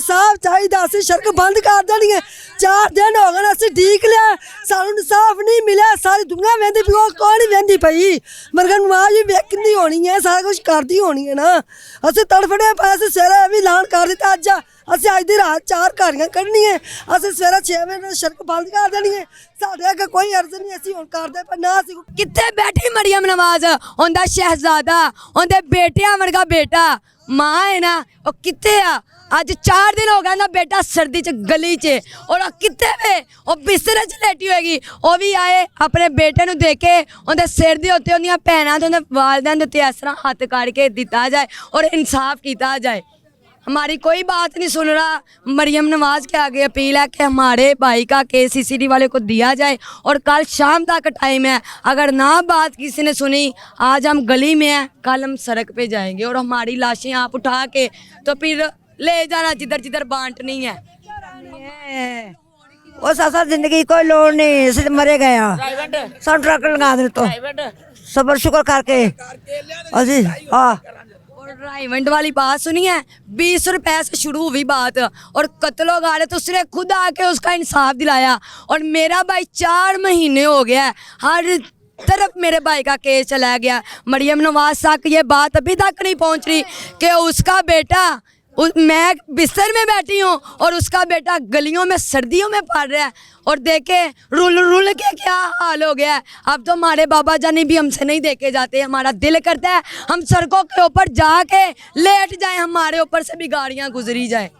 इंसाफ चाहिए। असं सड़क बंद कर देनी है। 4 दिन हो गए असं ठीक लिया, सानू इंसाफ नहीं मिला। सारी दुनिया वेंदी पई, कोई नहीं वेंदी पई। मगर नवाज भी वेखनी होनी है, सारा कुछ करती होनी है ना। असं तड़फड़े पैसे सवेरे भी ऐलान कर दिता। अज दी रात 4 घड़ियां कढ़नी है। असं सवेरे 6 बजे सड़क बंद कर देनी है। साढ़े अगे कोई अर्ज नहीं असीं हुण करदे पर ना असीं कित्थे बैठी मरियम नवाज, उनदा शहजादा, उनदे बेटियां वर्गा बेटा, मां है ना वो कित्थे आ। अज 4 दिन हो गए ना बेटा सर्दी च गली च, और कित्थे वे वो बिस्तरे च लेटी होएगी। वो भी आए अपने बेटे नूं देखे, उनदे सिर दे उत्ते उनदियां भैणां ते उनदे वालिदैन दे उत्ते इस तरह हत्थ काट के दिता जाए और इंसाफ किया जाए। हमारी कोई बात नहीं सुन रहा। मरियम नवाज के आगे अपील है कि हमारे भाई का केस CCD वाले को दिया जाए और कल शाम तक टाइम है। अगर ना बात किसी ने सुनी, आज हम गली में हैं, कल हम सड़क पे जाएंगे और हमारी लाशें आप उठा के तो फिर ले जाना जिधर जिधर बांटनी है। वो सासा जिंदगी कोई लोड़ नहीं, इसे मरे गया सब ट्रक लगा दे तो सबर शुक्र करके अजी। हाँ और राइवंड वाली बात सुनी है, 20 रुपए से शुरू हुई बात और कत्लो गाड़े तो उसने खुद आके उसका इंसाफ दिलाया। और मेरा भाई 4 महीने हो गया है, हर तरफ मेरे भाई का केस चला गया। मरियम नवाज तक ये बात अभी तक नहीं पहुंच रही कि उसका बेटा मैं बिस्तर में बैठी हूँ और उसका बेटा गलियों में सर्दियों में पड़ रहा है। और देखे रुल रुल के क्या हाल हो गया है। अब तो हमारे बाबा जानी भी हमसे नहीं देखे जाते। हमारा दिल करता है हम सड़कों के ऊपर जाके लेट जाएं, हमारे ऊपर से भी गाड़ियाँ गुजरी जाए।